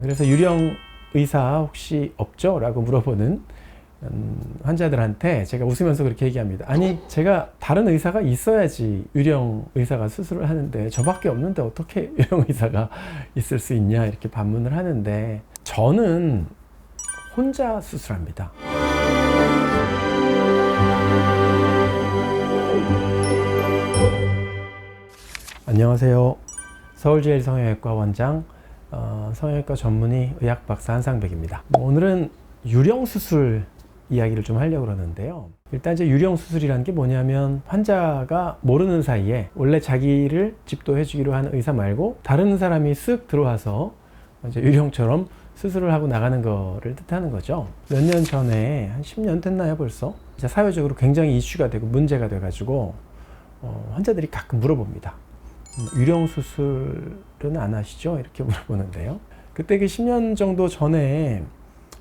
그래서 유령 의사 혹시 없죠? 라고 물어보는 환자들한테 제가 웃으면서 그렇게 얘기합니다. 아니, 제가 다른 의사가 있어야지 유령 의사가 수술을 하는데 저밖에 없는데 어떻게 유령 의사가 있을 수 있냐 이렇게 반문을 하는데, 저는 혼자 수술합니다. 안녕하세요. 서울제일성형외과 원장, 성형외과 전문의 의학박사 한상백입니다. 오늘은 유령 수술 이야기를 좀 하려고 그러는데요. 일단 이제 유령 수술이라는 게 뭐냐면, 환자가 모르는 사이에 원래 자기를 집도해 주기로 한 의사 말고 다른 사람이 쓱 들어와서 이제 유령처럼 수술을 하고 나가는 거를 뜻하는 거죠. 몇 년 전에, 한 10년 됐나요 벌써? 이제 사회적으로 굉장히 이슈가 되고 문제가 돼가지고 환자들이 가끔 물어봅니다. 유령 수술은 안 하시죠? 이렇게 물어보는데요. 그때 그 10년 정도 전에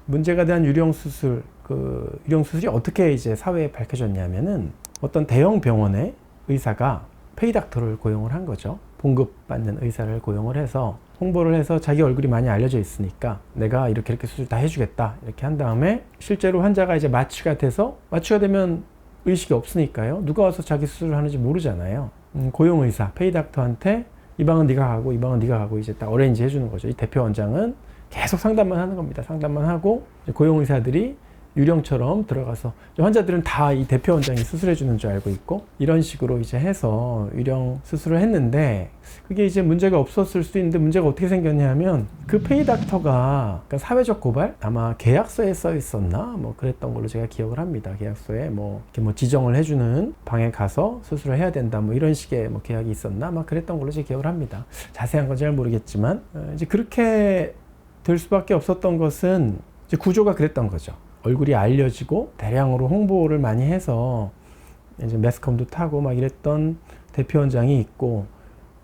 문제가 된 유령 수술, 그 유령 수술이 어떻게 이제 사회에 밝혀졌냐면은, 어떤 대형 병원의 의사가 페이닥터를 고용을 한 거죠. 봉급받는 의사를 고용을 해서 홍보를 해서 자기 얼굴이 많이 알려져 있으니까 내가 이렇게 수술 다 해주겠다 이렇게 한 다음에, 실제로 환자가 이제 마취가 되면 의식이 없으니까요, 누가 와서 자기 수술을 하는지 모르잖아요. 고용의사 페이닥터한테 이 방은 네가 가고 이 방은 네가 가고 이제 딱 어레인지 해주는 거죠. 이 대표 원장은 계속 상담만 하는 겁니다. 상담만 하고 고용의사들이 유령처럼 들어가서, 환자들은 다 이 대표 원장이 수술해 주는 줄 알고 있고, 이런 식으로 이제 해서 유령 수술을 했는데, 그게 이제 문제가 없었을 수도 있는데, 문제가 어떻게 생겼냐면, 그 페이닥터가 그러니까 사회적 고발, 아마 계약서에 써 있었나 뭐 그랬던 걸로 제가 기억을 합니다. 계약서에 이렇게 지정을 해주는 방에 가서 수술을 해야 된다 뭐 이런 식의 계약이 있었나 막 그랬던 걸로 제가 기억을 합니다. 자세한 건 잘 모르겠지만, 이제 그렇게 될 수밖에 없었던 것은 이제 구조가 그랬던 거죠. 얼굴이 알려지고 대량으로 홍보를 많이 해서 이제 매스컴도 타고 막 이랬던 대표 원장이 있고,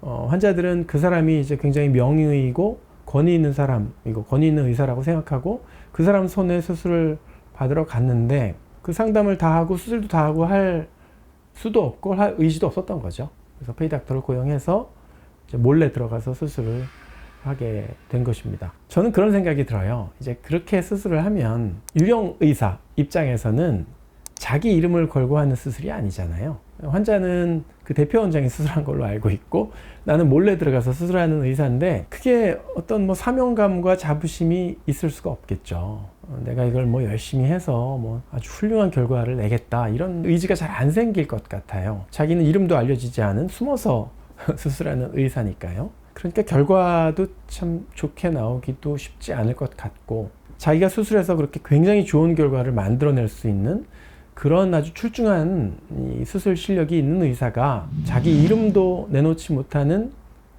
환자들은 그 사람이 이제 굉장히 명의이고 권위 있는 사람이고 권위 있는 의사라고 생각하고 그 사람 손에 수술을 받으러 갔는데, 그 상담을 다 하고 수술도 다 하고 할 수도 없고 할 의지도 없었던 거죠. 그래서 페이닥터를 고용해서 이제 몰래 들어가서 수술을 하게 된 것입니다. 저는 그런 생각이 들어요. 이제 그렇게 수술을 하면 유령 의사 입장에서는 자기 이름을 걸고 하는 수술이 아니잖아요. 환자는 그 대표 원장이 수술한 걸로 알고 있고, 나는 몰래 들어가서 수술하는 의사인데, 그게 어떤 사명감과 자부심이 있을 수가 없겠죠. 내가 이걸 열심히 해서 아주 훌륭한 결과를 내겠다, 이런 의지가 잘 안 생길 것 같아요. 자기는 이름도 알려지지 않은 숨어서 수술하는 의사니까요. 그러니까 결과도 참 좋게 나오기도 쉽지 않을 것 같고, 자기가 수술해서 그렇게 굉장히 좋은 결과를 만들어낼 수 있는 그런 아주 출중한 이 수술 실력이 있는 의사가 자기 이름도 내놓지 못하는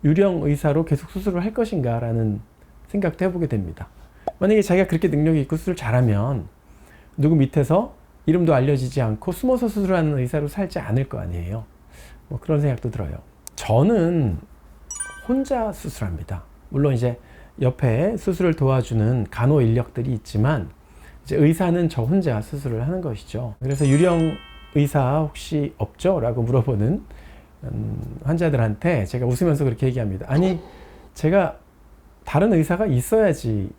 유령 의사로 계속 수술을 할 것인가 라는 생각도 해보게 됩니다. 만약에 자기가 그렇게 능력이 있고 수술을 잘하면 누구 밑에서 이름도 알려지지 않고 숨어서 수술하는 의사로 살지 않을 거 아니에요. 그런 생각도 들어요. 저는 혼자 수술합니다. 물론 이제 옆에 수술을 도와주는 간호 인력들이 있지만, 이제 의사는 저 혼자 수술을 하는 것이죠. 그래서 유령 의사 혹시 없죠? 라고 물어보는 환자들한테 제가 웃으면서 그렇게 얘기합니다. 아니, 제가 다른 의사가 있어야지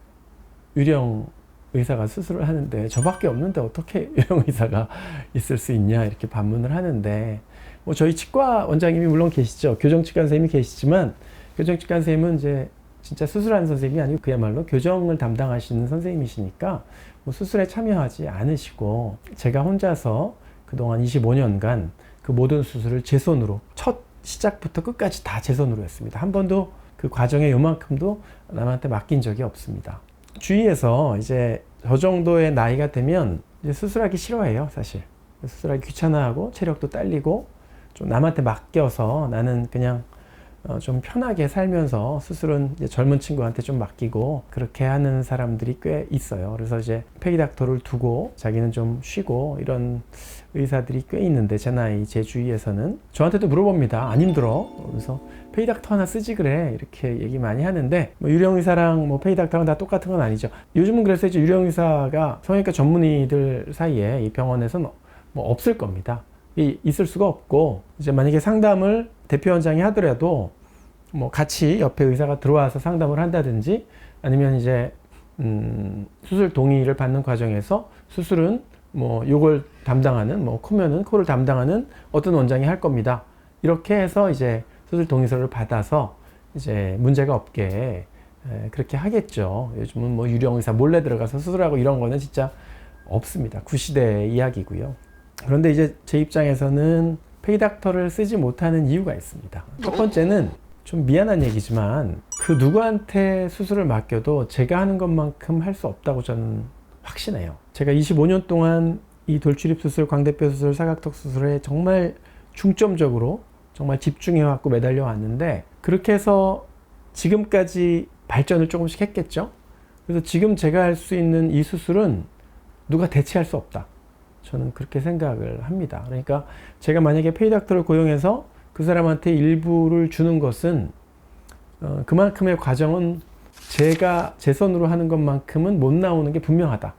유령 의사가 수술을 하는데 저밖에 없는데 어떻게 유령 의사가 있을 수 있냐 이렇게 반문을 하는데, 저희 치과 원장님이 물론 계시죠. 교정치과 선생님이 계시지만, 교정치과 선생님은 이제 진짜 수술하는 선생님이 아니고 그야말로 교정을 담당하시는 선생님이시니까 수술에 참여하지 않으시고, 제가 혼자서 그동안 25년간 그 모든 수술을 제 손으로, 첫 시작부터 끝까지 다 제 손으로 했습니다. 한 번도 그 과정에 요만큼도 남한테 맡긴 적이 없습니다. 주위에서 이제 저 정도의 나이가 되면 이제 수술하기 싫어해요, 사실. 수술하기 귀찮아하고 체력도 딸리고, 좀 남한테 맡겨서 나는 그냥 좀 편하게 살면서 수술은 이제 젊은 친구한테 좀 맡기고 그렇게 하는 사람들이 꽤 있어요. 그래서 이제 페이닥터를 두고 자기는 좀 쉬고 이런 의사들이 꽤 있는데, 제 나이, 제 주위에서는 저한테도 물어봅니다. 안 힘들어? 그래서 페이닥터 하나 쓰지 그래, 이렇게 얘기 많이 하는데, 유령 의사랑 페이닥터랑 다 똑같은 건 아니죠. 요즘은 그래서 이제 유령 의사가 성형외과 전문의들 사이에 이 병원에서는 없을 겁니다. 있을 수가 없고, 이제 만약에 상담을 대표 원장이 하더라도 같이 옆에 의사가 들어와서 상담을 한다든지 아니면 이제 수술 동의를 받는 과정에서 수술은 뭐 요걸 담당하는 뭐 코면은 코를 담당하는 어떤 원장이 할 겁니다. 이렇게 해서 이제 수술 동의서를 받아서 이제 문제가 없게 그렇게 하겠죠. 요즘은 뭐 유령 의사 몰래 들어가서 수술하고 이런 거는 진짜 없습니다. 구시대의 이야기고요. 그런데 이제 제 입장에서는 페이닥터를 쓰지 못하는 이유가 있습니다. 첫 번째는 좀 미안한 얘기지만 그 누구한테 수술을 맡겨도 제가 하는 것만큼 할 수 없다고 저는 확신해요. 제가 25년 동안 이 돌출입 수술, 광대뼈 수술, 사각턱 수술에 정말 중점적으로 정말 집중해 왔고 매달려 왔는데 그렇게 해서 지금까지 발전을 조금씩 했겠죠. 그래서 지금 제가 할 수 있는 이 수술은 누가 대체할 수 없다. 저는 그렇게 생각을 합니다. 그러니까 제가 만약에 페이닥터를 고용해서 그 사람한테 일부를 주는 것은 그만큼의 과정은 제가 제 손으로 하는 것만큼은 못 나오는 게 분명하다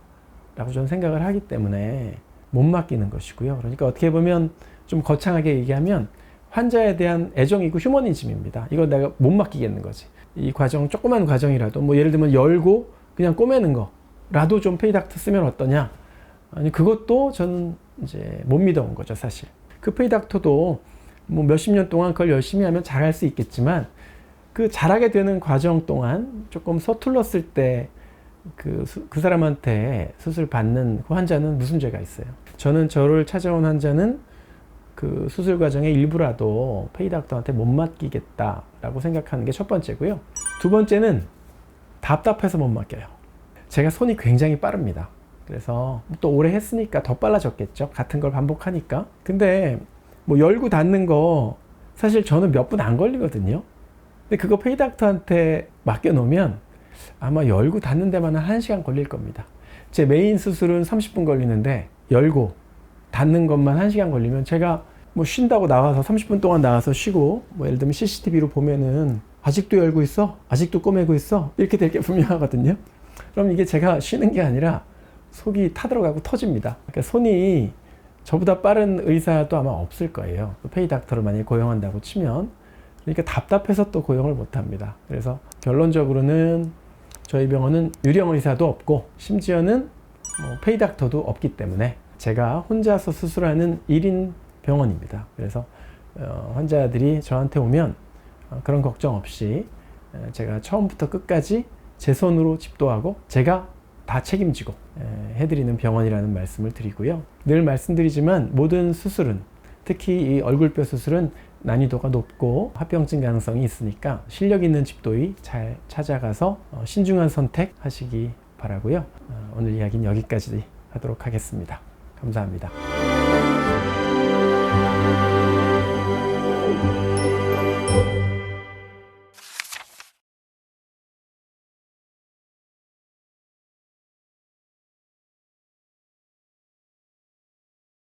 라고 저는 생각을 하기 때문에 못 맡기는 것이고요. 그러니까 어떻게 보면 좀 거창하게 얘기하면 환자에 대한 애정이고 휴머니즘입니다. 이거 내가 못 맡기겠는 거지. 이 과정, 조그만 과정이라도 뭐 예를 들면 열고 그냥 꼬매는 거라도 좀 페이닥터 쓰면 어떠냐. 아니 그것도 저는 이제 못 믿어온 거죠, 사실. 그 페이닥터도 뭐 몇십 년 동안 그걸 열심히 하면 잘할 수 있겠지만 그 잘하게 되는 과정 동안 조금 서툴렀을 때 그 사람한테 수술 받는 그 환자는 무슨 죄가 있어요? 저는 저를 찾아온 환자는 그 수술 과정의 일부라도 페이닥터한테 못 맡기겠다라고 생각하는 게 첫 번째고요. 두 번째는 답답해서 못 맡겨요. 제가 손이 굉장히 빠릅니다. 그래서 또 오래 했으니까 더 빨라졌겠죠. 같은 걸 반복하니까. 근데 뭐 열고 닫는 거 사실 저는 몇 분 안 걸리거든요. 근데 그거 페이닥터한테 맡겨놓으면 아마 열고 닫는 데만 한 1시간 걸릴 겁니다. 제 메인 수술은 30분 걸리는데 열고 닫는 것만 1시간 걸리면 제가 뭐 쉰다고 나와서 30분 동안 나와서 쉬고 뭐 예를 들면 CCTV로 보면은 아직도 열고 있어? 아직도 꼬매고 있어? 이렇게 될 게 분명하거든요. 그럼 이게 제가 쉬는 게 아니라 속이 타들어가고 터집니다. 그러니까 손이 저보다 빠른 의사도 아마 없을 거예요. 페이닥터를 만약에 고용한다고 치면. 그러니까 답답해서 또 고용을 못 합니다. 그래서 결론적으로는 저희 병원은 유령 의사도 없고 심지어는 뭐 페이닥터도 없기 때문에 제가 혼자서 수술하는 1인 병원입니다. 그래서 환자들이 저한테 오면 그런 걱정 없이 제가 처음부터 끝까지 제 손으로 집도하고 제가 다 책임지고 해드리는 병원이라는 말씀을 드리고요. 늘 말씀드리지만 모든 수술은 특히 이 얼굴뼈 수술은 난이도가 높고 합병증 가능성이 있으니까 실력 있는 집도의 잘 찾아가서 신중한 선택 하시기 바라고요. 오늘 이야기는 여기까지 하도록 하겠습니다. 감사합니다.